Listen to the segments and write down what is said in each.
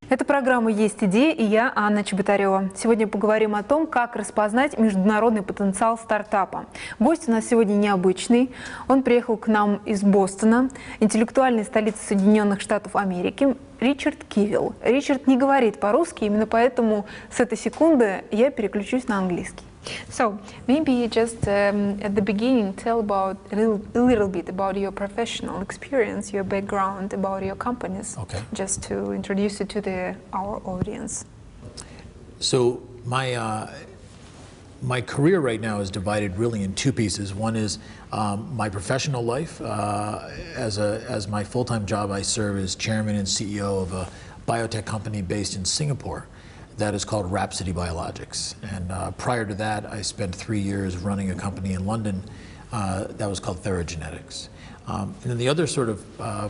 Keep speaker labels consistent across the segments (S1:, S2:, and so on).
S1: Это программа «Есть идея» и я, Анна Чеботарева. Сегодня поговорим о том, как распознать международный потенциал стартапа. Гость у нас сегодня необычный. Он приехал к нам из Бостона, интеллектуальной столицы Соединенных Штатов Америки, Ричард Кивел. Ричард не говорит по-русски, именно поэтому с этой секунды я переключусь на английский. So, maybe just at the beginning tell about a little bit about your professional experience, your background, about your companies,
S2: Okay.
S1: just to introduce it to our audience.
S2: So my career right now is divided really in two pieces. One is my professional life. As my full-time job, I serve as chairman and CEO of a biotech company based in Singapore that is called Rhapsody Biologics. And prior to that, I spent 3 years running a company in London that was called Theragenetics. And then the other sort of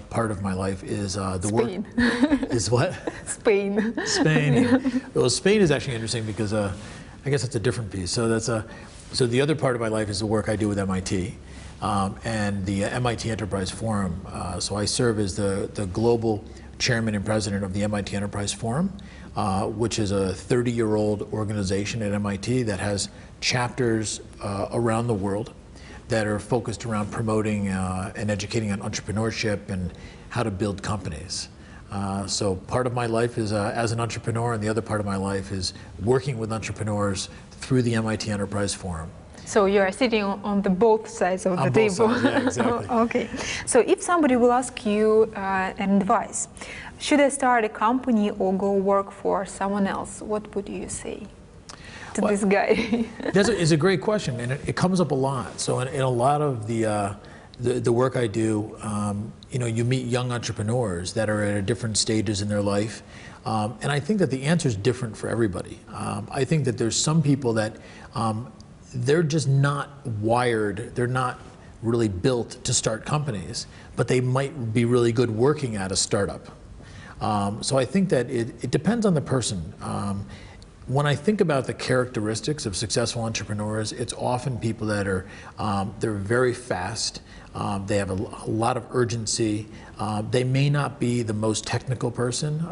S2: part of my life is the
S1: Spain.
S2: work. Is what?
S1: Spain.
S2: Spain. Well, Spain is actually interesting because I guess it's a different piece. So so the other part of my life is the work I do with MIT and the MIT Enterprise Forum. So I serve as the global chairman and president of the MIT Enterprise Forum, which is a 30-year-old organization at MIT that has chapters around the world that are focused around promoting and educating on entrepreneurship and how to build companies. So part of my life is as an entrepreneur, and the other part of my life is working with entrepreneurs through the MIT Enterprise Forum.
S1: So you are sitting on the both sides of the
S2: both
S1: table.
S2: sides, yeah, exactly.
S1: Okay. So if somebody will ask you an advice, should I start a company or go work for someone else? What would you say to this guy?
S2: It's a great question, and it comes up a lot. So in a lot of the work I do, you meet young entrepreneurs that are at different stages in their life, and I think that the answer is different for everybody. I think that there's some people that they're just not wired, they're not really built to start companies, but they might be really good working at a startup. So I think that it depends on the person. When I think about the characteristics of successful entrepreneurs, it's often people that are, they're very fast, they have a lot of urgency, they may not be the most technical person,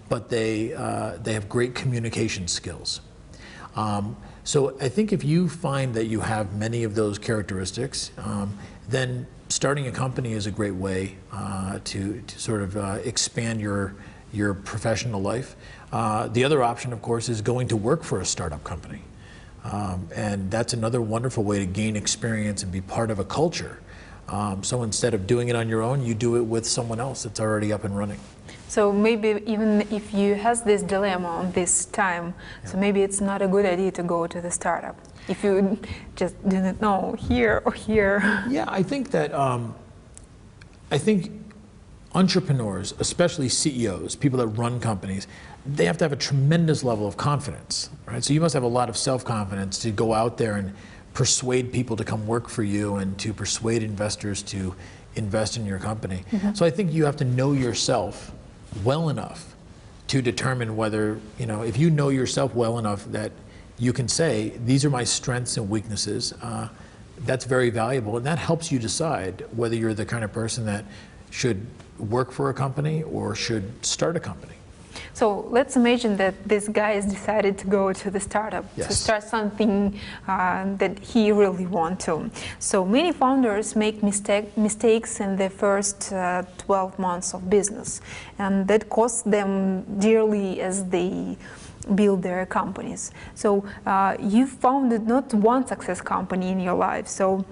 S2: but they have great communication skills. So I think if you find that you have many of those characteristics, then starting a company is a great way to sort of expand your professional life. The other option, of course, is going to work for a startup company. And that's another wonderful way to gain experience and be part of a culture. So instead of doing it on your own, you do it with someone else that's already up and running.
S1: So maybe even if you have this dilemma on this time, so maybe it's not a good idea to go to the startup if you just didn't know here or here.
S2: Yeah, I think that entrepreneurs, especially CEOs, people that run companies, they have to have a tremendous level of confidence, right? So you must have a lot of self-confidence to go out there and persuade people to come work for you and to persuade investors to invest in your company. Mm-hmm. So I think you have to know yourself well enough to determine whether, if you know yourself well enough that you can say, these are my strengths and weaknesses, that's very valuable, and that helps you decide whether you're the kind of person that should work for a company or should start a company.
S1: So let's imagine that this guy has decided to go to the startup,
S2: yes,
S1: to start something that he really wants to. So many founders make mistakes in the first 12 months of business, and that costs them dearly as they build their companies. So you founded not one success company in your life. So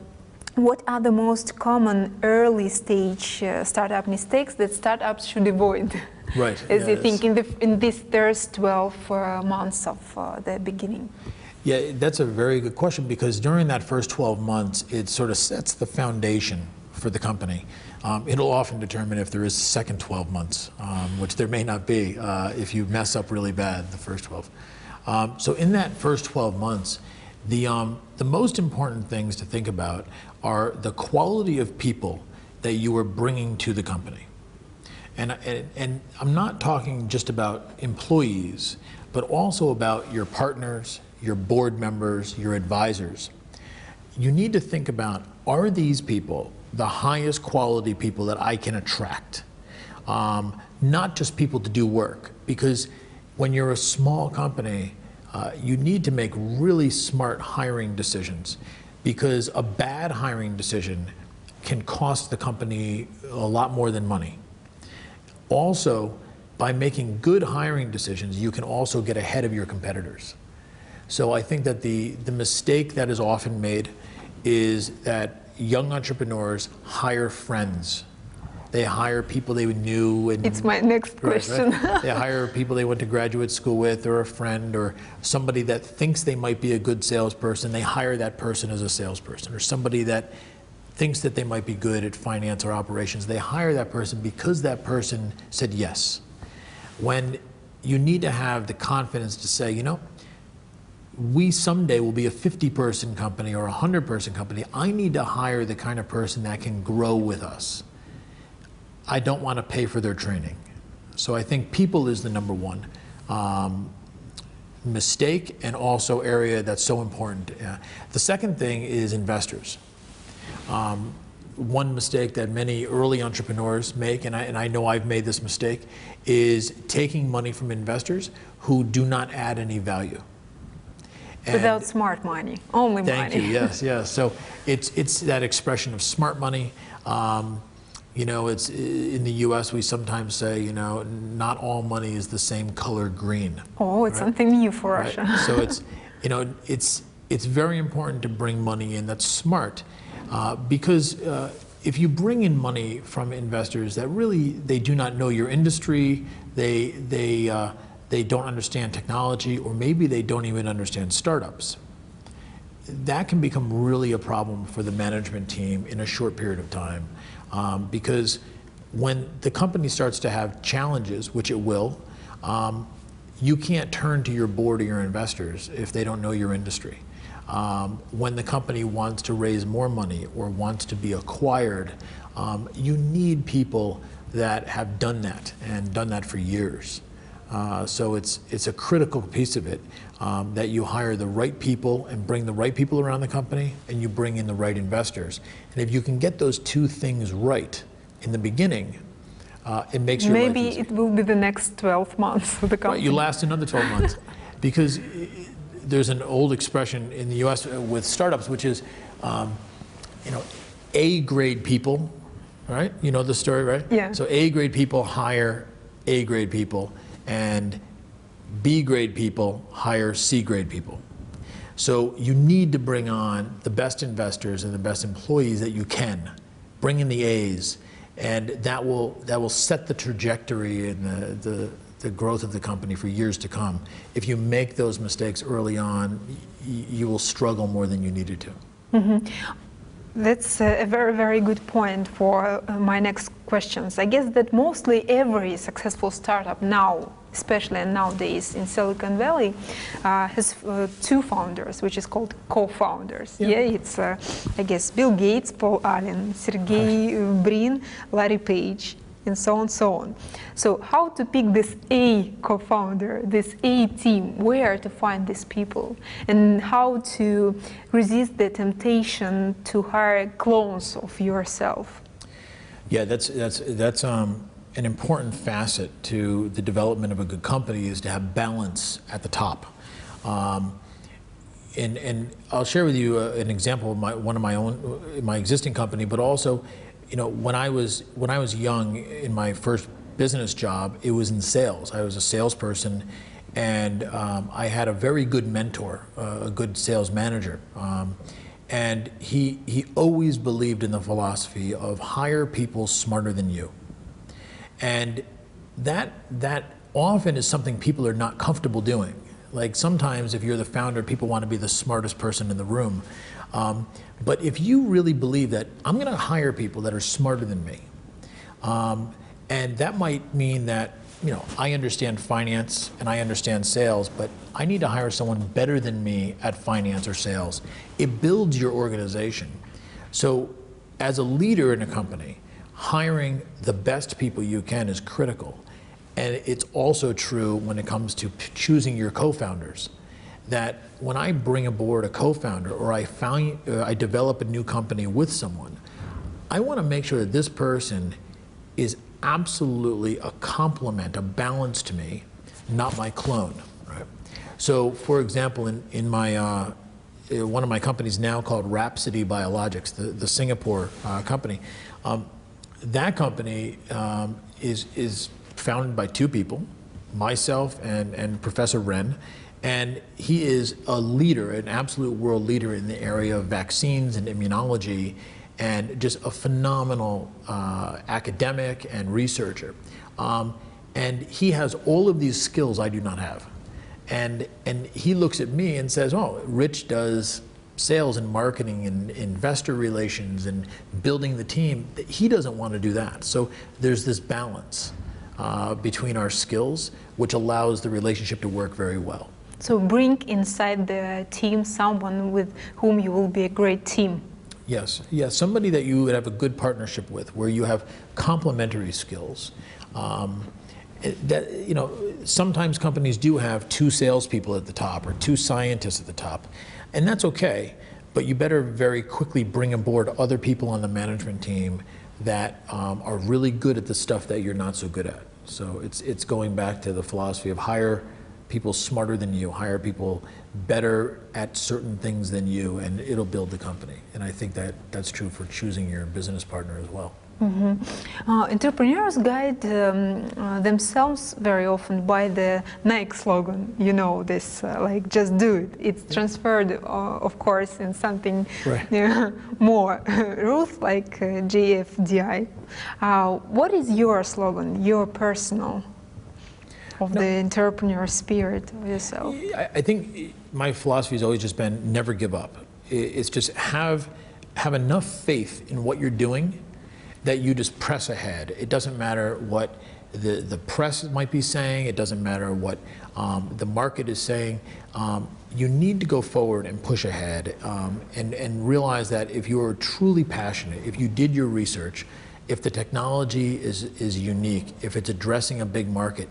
S1: what are the most common early stage startup mistakes that startups should avoid?
S2: Right.
S1: As you think in this first 12 months of the beginning?
S2: Yeah, that's a very good question, because during that first 12 months, it sort of sets the foundation for the company. It'll often determine if there is second 12 months, which there may not be if you mess up really bad the first 12. So in that first 12 months, the most important things to think about are the quality of people that you are bringing to the company. And I'm not talking just about employees, but also about your partners, your board members, your advisors. You need to think about, are these people the highest quality people that I can attract? not just people to do work. Because when you're a small company, you need to make really smart hiring decisions, because a bad hiring decision can cost the company a lot more than money. Also, by making good hiring decisions, you can also get ahead of your competitors. So I think that the mistake that is often made is that young entrepreneurs hire friends. They hire people they knew. And,
S1: it's my next question.
S2: Right? They hire people they went to graduate school with, or a friend, or somebody that thinks they might be a good salesperson. They hire that person as a salesperson, or somebody that thinks that they might be good at finance or operations. They hire that person because that person said yes. When you need to have the confidence to say, you know, we someday will be a 50-person company or a 100-person company. I need to hire the kind of person that can grow with us. I don't want to pay for their training. So I think people is the number one mistake, and also area that's so important. The second thing is investors. One mistake that many early entrepreneurs make, and I know I've made this mistake, is taking money from investors who do not add any value. And
S1: without smart money, only money.
S2: Thank you, yes, yes. So it's that expression of smart money. You know, it's in the U.S. we sometimes say, you know, not all money is the same color green.
S1: Oh, it's something new for Russia.
S2: So it's, you know, it's very important to bring money in that's smart, because if you bring in money from investors that really they do not know your industry, they don't understand technology, or maybe they don't even understand startups, that can become really a problem for the management team in a short period of time. Because when the company starts to have challenges, which it will, you can't turn to your board or your investors if they don't know your industry. When the company wants to raise more money or wants to be acquired, you need people that have done that and done that for years. So it's a critical piece of it, that you hire the right people and bring the right people around the company, and you bring in the right investors. And if you can get those two things right in the beginning, it makes your life easy.
S1: Maybe it will be the next 12 months of the company.
S2: Right, you last another 12 months. Because there's an old expression in the US with startups, which is, you know, A-grade people, right? You know the story, right?
S1: Yeah.
S2: So A-grade people hire A-grade people, and B-grade people hire C-grade people. So you need to bring on the best investors and the best employees that you can. Bring in the A's, and that will set the trajectory and the growth of the company for years to come. If you make those mistakes early on, you will struggle more than you needed to.
S1: Mm-hmm. That's a very, very good point for my next questions. I guess that mostly every successful startup now, especially nowadays in Silicon Valley, has two founders, which is called co-founders. Yeah, it's, I guess, Bill Gates, Paul Allen, Sergey Brin, Larry Page, and so on and so on. So how to pick this A co-founder, this A team, where to find these people, and how to resist the temptation to hire clones of yourself?
S2: Yeah, that's an important facet to the development of a good company, is to have balance at the top. And I'll share with you an example of my existing company, but also, you know, when I was young in my first business job, it was in sales. I was a salesperson, and I had a very good mentor, a good sales manager, and he always believed in the philosophy of hire people smarter than you, and that often is something people are not comfortable doing. Like sometimes if you're the founder, people want to be the smartest person in the room. But if you really believe that I'm going to hire people that are smarter than me, and that might mean that, you know, I understand finance and I understand sales, but I need to hire someone better than me at finance or sales. It builds your organization. So as a leader in a company, hiring the best people you can is critical. And it's also true when it comes to choosing your co-founders, that when I bring aboard a co-founder, or I develop a new company with someone, I want to make sure that this person is absolutely a complement, a balance to me, not my clone. Right? So, for example, in my one of my companies now called Rhapsody Biologics, the Singapore company, that company is founded by two people, myself and Professor Ren, and he is a leader, an absolute world leader in the area of vaccines and immunology, and just a phenomenal academic and researcher. And he has all of these skills I do not have. And he looks at me and says, oh, Rich does sales and marketing and investor relations and building the team. He doesn't want to do that. So there's this balance between our skills, which allows the relationship to work very well.
S1: So bring inside the team someone with whom you will be a great team.
S2: Yes, yes, somebody that you would have a good partnership with, where you have complementary skills. That, you know, sometimes companies do have two salespeople at the top or two scientists at the top, and that's okay, but you better very quickly bring aboard other people on the management team that are really good at the stuff that you're not so good at. So it's going back to the philosophy of hire people smarter than you, hire people better at certain things than you, and it'll build the company. And I think that that's true for choosing your business partner as well.
S1: Entrepreneurs guide themselves very often by the Nike slogan, you know, this like just do it. It's transferred, of course, in something more rules like GFDI. What is your slogan, your personal, of the entrepreneur spirit of yourself?
S2: I think my philosophy has always just been never give up. It's just have enough faith in what you're doing that you just press ahead. It doesn't matter what the press might be saying. It doesn't matter what the market is saying. You need to go forward and push ahead and realize that if you are truly passionate, if you did your research, if the technology is unique, if it's addressing a big market,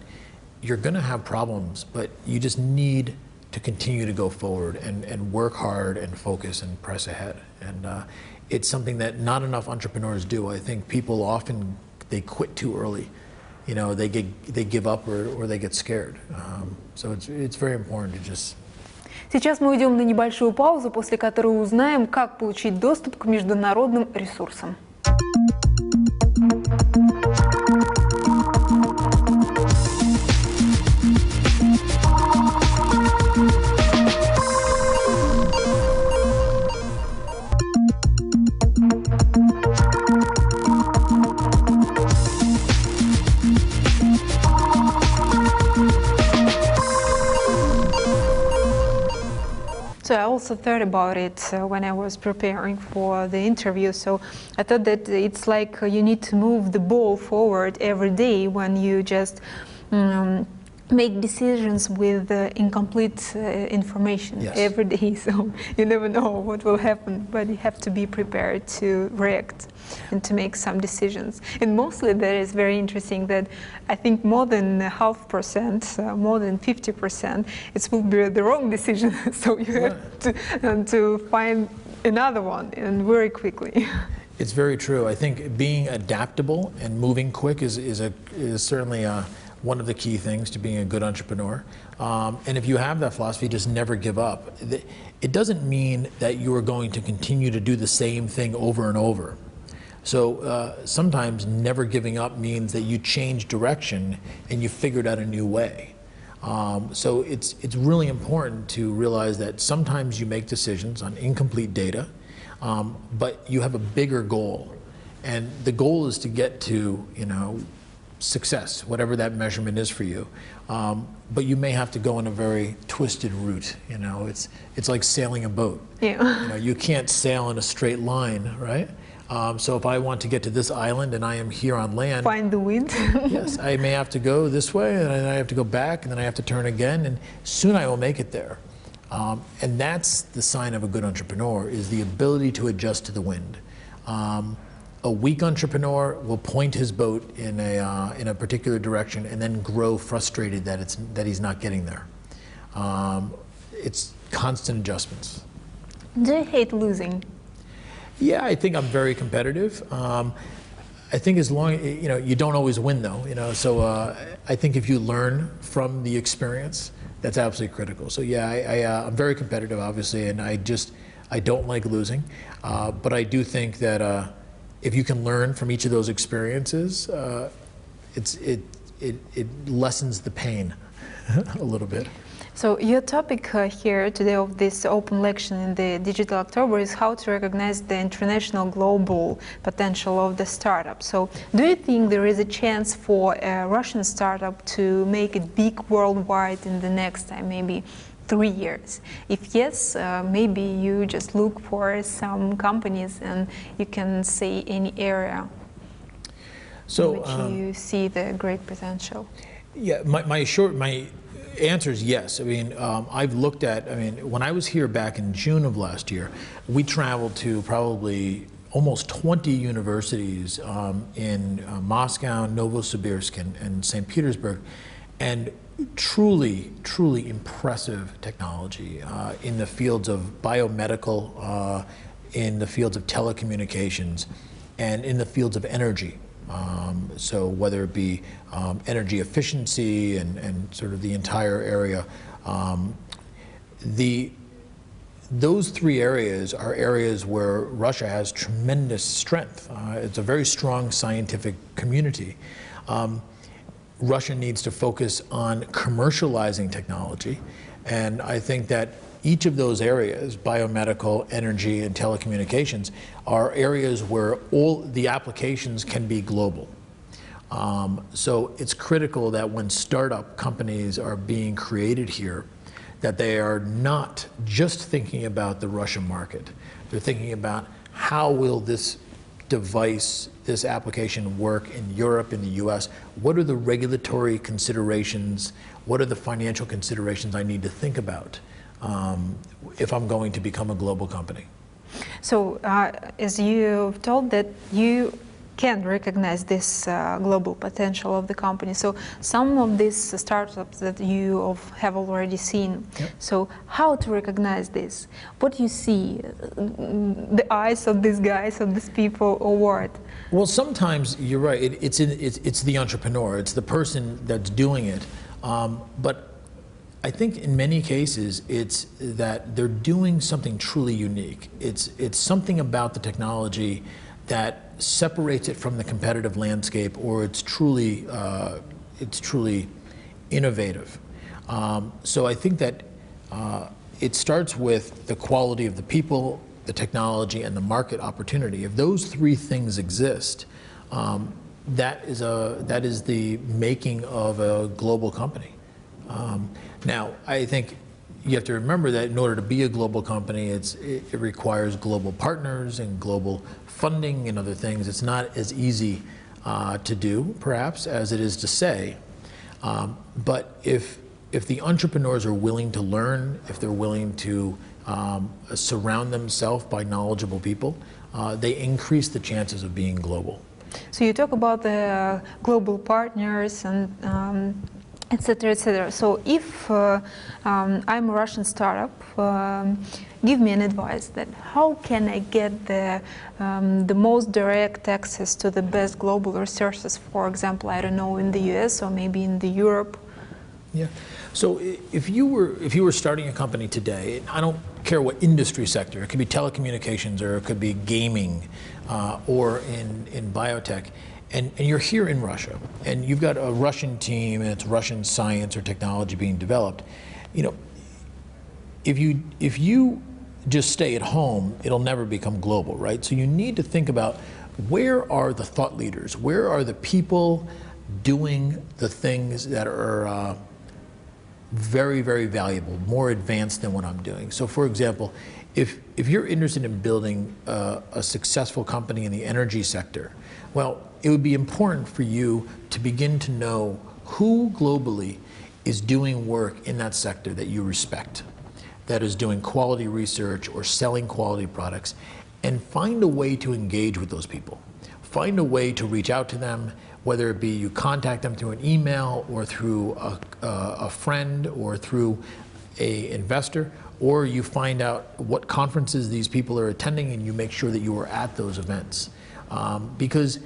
S2: you're going to have problems, but you just need to continue to go forward and work hard and focus and press ahead. And it's something that not enough entrepreneurs do. I think people often, they quit too early. You know, they give up or they get scared. So it's very important to just...
S1: Сейчас мы уйдем на небольшую паузу, после которой узнаем, как получить доступ к международным ресурсам. So I also thought about it when I was preparing for the interview. So I thought that it's like you need to move the ball forward every day when you just make decisions with incomplete information every day. So you never know what will happen, but you have to be prepared to react and to make some decisions. And mostly that is very interesting that I think more than 0.5%, more than 50%, it will be the wrong decision. So you have to find another one, and very quickly.
S2: It's very true. I think being adaptable and moving quick is certainly one of the key things to being a good entrepreneur. And if you have that philosophy, just never give up. It doesn't mean that you are going to continue to do the same thing over and over. So sometimes never giving up means that you change direction and you figured out a new way. So it's really important to realize that sometimes you make decisions on incomplete data, but you have a bigger goal. And the goal is to get to, you know, success, whatever that measurement is for you. But you may have to go on a very twisted route. You know, it's like sailing a boat.
S1: Yeah.
S2: You know, you can't sail in a straight line, right? So if I want to get to this island and I am here on land,
S1: find the wind.
S2: Yes, I may have to go this way, and then I have to go back, and then I have to turn again, and soon I will make it there. And that's the sign of a good entrepreneur, is the ability to adjust to the wind. A weak entrepreneur will point his boat in a particular direction and then grow frustrated that he's not getting there. It's constant adjustments.
S1: Do you hate losing?
S2: Yeah, I think I'm very competitive. I think as long, you know, you don't always win though, you know, so I think if you learn from the experience, that's absolutely critical. So yeah, I'm very competitive, obviously, and I don't like losing, but I do think that if you can learn from each of those experiences, it lessens the pain a little bit.
S1: So your topic here today of this open lecture in the Digital October is how to recognize the international global potential of the startup. So do you think there is a chance for a Russian startup to make it big worldwide in the next maybe 3 years? If yes, maybe you just look for some companies and you can say any area in which you see the great potential.
S2: Yeah, my answer is yes. I mean, I've looked at, I mean, when I was here back in June of last year, we traveled to probably almost 20 universities in Moscow, Novosibirsk, and St. Petersburg, and truly, truly impressive technology in the fields of biomedical, in the fields of telecommunications, and in the fields of energy. So whether it be energy efficiency and sort of the entire area, those three areas are areas where Russia has tremendous strength. It's a very strong scientific community. Russia needs to focus on commercializing technology, and I think that each of those areas, biomedical, energy, and telecommunications, are areas where all the applications can be global. So it's critical that when startup companies are being created here, that they are not just thinking about the Russian market. They're thinking about how will this device, this application work in Europe, in the US? What are the regulatory considerations? What are the financial considerations I need to think about if I'm going to become a global company?
S1: So, as you've told that you can recognize this global potential of the company. So, some of these startups that you have already seen.
S2: Yep.
S1: So, how to recognize this? What you see? The eyes of these guys, of these people, or what?
S2: Well, sometimes you're right. It's the entrepreneur. It's the person that's doing it. But I think in many cases it's that they're doing something truly unique. It's something about the technology that separates it from the competitive landscape, or it's truly innovative. So I think that it starts with the quality of the people, the technology, and the market opportunity. If those three things exist, that is the making of a global company. Now, I think you have to remember that in order to be a global company, it requires global partners and global funding and other things. It's not as easy to do, perhaps, as it is to say. But if the entrepreneurs are willing to learn, if they're willing to surround themselves by knowledgeable people, they increase the chances of being global.
S1: So you talk about the global partners and etc., etc. So if I'm a Russian startup, give me an advice that how can I get the most direct access to the best global resources, for example, I don't know, in the US or maybe in the Europe?
S2: Yeah. So if you were starting a company today, I don't care what industry sector, it could be telecommunications or it could be gaming or in biotech, and you're here in Russia, and you've got a Russian team, and it's Russian science or technology being developed. You know, if you just stay at home, it'll never become global, right? So you need to think about where are the thought leaders, where are the people doing the things that are very, very valuable, more advanced than what I'm doing. So, for example, if you're interested in building a successful company in the energy sector, well, it would be important for you to begin to know who globally is doing work in that sector that you respect, that is doing quality research or selling quality products, and find a way to engage with those people. Find a way to reach out to them, whether it be you contact them through an email or through a friend or through an investor, or you find out what conferences these people are attending and you make sure that you are at those events. Because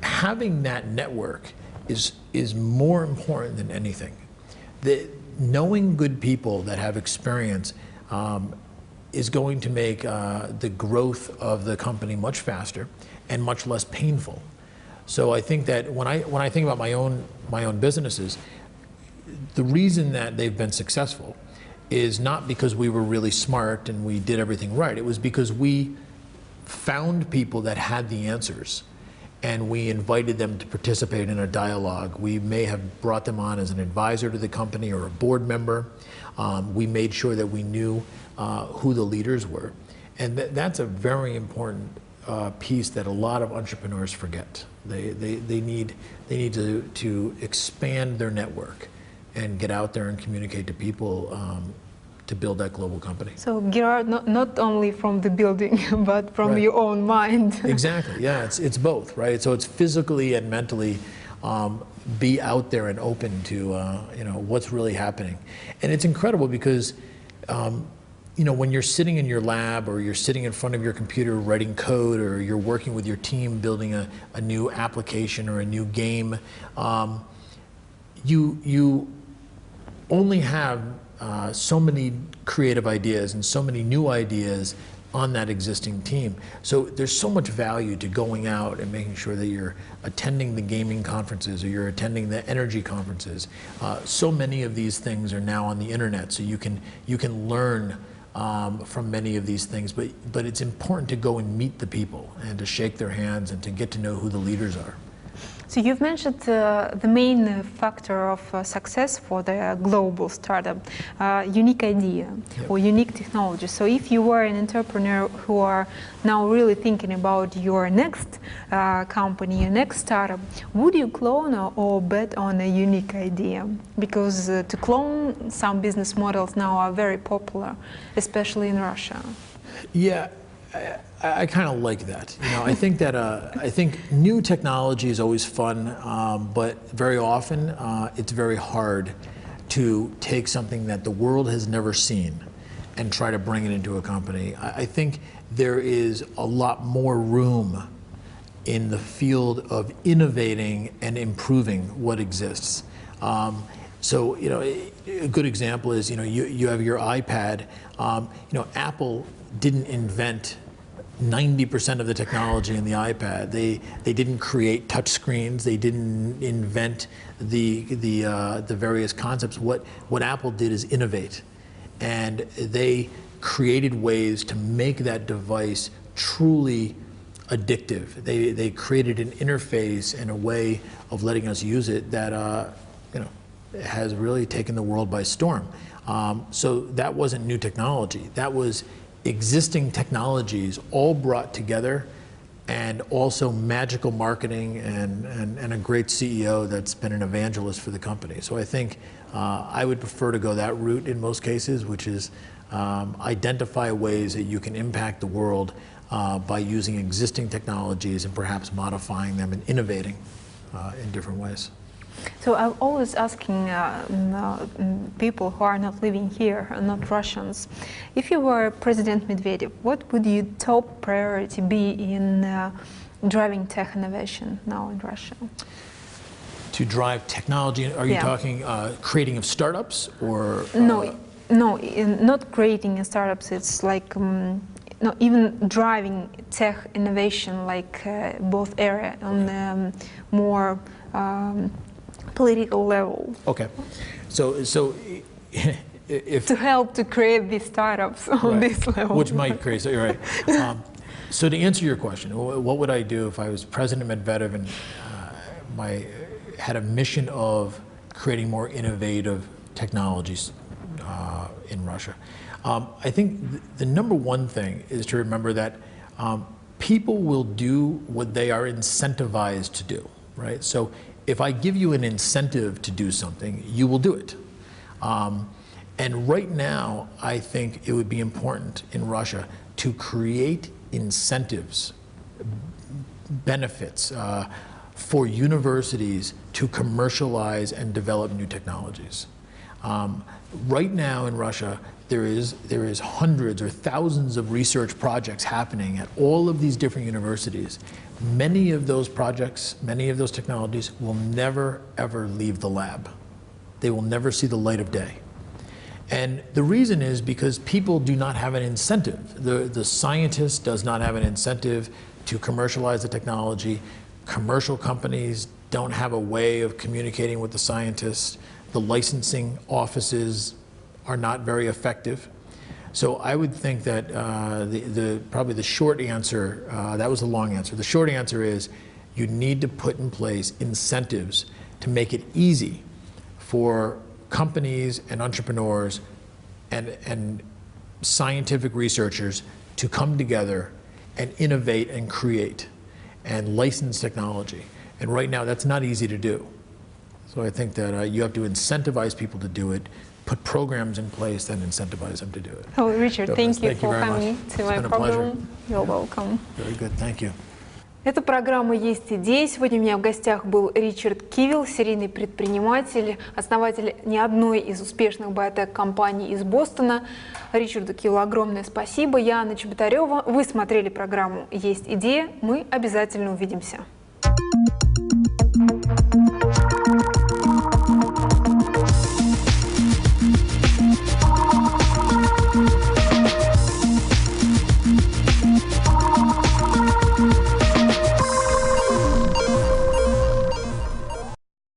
S2: having that network is more important than anything. Knowing good people that have experience is going to make the growth of the company much faster and much less painful. So I think that when I think about my own businesses, the reason that they've been successful is not because we were really smart and we did everything right. It was because we found people that had the answers, and we invited them to participate in a dialogue. We may have brought them on as an advisor to the company or a board member. We made sure that we knew who the leaders were. And that's a very important piece that a lot of entrepreneurs forget. They need to expand their network and get out there and communicate to people to build that global company.
S1: So Gerard, not only from the building, but from your own mind.
S2: Exactly, yeah, it's both, right? So it's physically and mentally be out there and open to what's really happening. And it's incredible because when you're sitting in your lab or you're sitting in front of your computer writing code, or you're working with your team building a new application or a new game, you only have so many creative ideas and so many new ideas on that existing team. So there's so much value to going out and making sure that you're attending the gaming conferences or you're attending the energy conferences. So many of these things are now on the internet, so you can learn from many of these things, but it's important to go and meet the people and to shake their hands and to get to know who the leaders are.
S1: So you've mentioned the main factor of success for the global startup, unique idea or unique technology. So if you were an entrepreneur who are now really thinking about your next company, your next startup, would you clone or bet on a unique idea? Because to clone some business models now are very popular, especially in Russia.
S2: Yeah. I kind of like that. I think that I think new technology is always fun, but very often it's very hard to take something that the world has never seen and try to bring it into a company. I think there is a lot more room in the field of innovating and improving what exists. So a good example is you have your iPad. Apple didn't invent 90% of the technology in the iPad. They didn't create touch screens. They didn't invent the various concepts. What Apple did is innovate, and they created ways to make that device truly addictive. They created an interface and a way of letting us use it that has really taken the world by storm. So that wasn't new technology. That was existing technologies all brought together, and also magical marketing and a great CEO that's been an evangelist for the company. So I think I would prefer to go that route in most cases, which is identify ways that you can impact the world by using existing technologies and perhaps modifying them and innovating in different ways.
S1: So I'm always asking people who are not living here, not Russians, if you were President Medvedev, what would your top priority be in driving tech innovation now in Russia? To
S2: drive technology, are you talking creating of startups or?
S1: No, not creating startups. It's like even driving tech innovation, like both area on the more political level.
S2: Okay, so if
S1: to help to create these startups on this level,
S2: which might create. So you're right. So to answer your question, what would I do if I was President Medvedev and had a mission of creating more innovative technologies in Russia? I think the number one thing is to remember that people will do what they are incentivized to do, right? So if I give you an incentive to do something, you will do it. And right now, I think it would be important in Russia to create incentives, benefits for universities to commercialize and develop new technologies. Right now in Russia, there is hundreds or thousands of research projects happening at all of these different universities. Many of those projects, many of those technologies will never, ever leave the lab. They will never see the light of day. And the reason is because people do not have an incentive. The scientist does not have an incentive to commercialize the technology. Commercial companies don't have a way of communicating with the scientists. The licensing offices are not very effective. So I would think that probably the short answer, that was the long answer. The short answer is you need to put in place incentives to make it easy for companies and entrepreneurs and scientific researchers to come together and innovate and create and license technology. And right now that's not easy to do. So I think that you have to incentivize people to do it, put programs in place that incentivize them to do it.
S1: Oh, Richard,
S2: So,
S1: thank you for
S2: very
S1: coming
S2: much.
S1: to
S2: It's
S1: my
S2: been a pleasure.
S1: program. You're welcome.
S2: Very good, thank you.
S1: Это программа «Есть идея». Сегодня у меня в гостях был Ричард Кивел, серийный предприниматель, основатель не одной из успешных биотек-компаний из Бостона. Ричарду Кивелу огромное спасибо. Я Анна Чеботарева. Вы смотрели программу «Есть идея». Мы обязательно увидимся.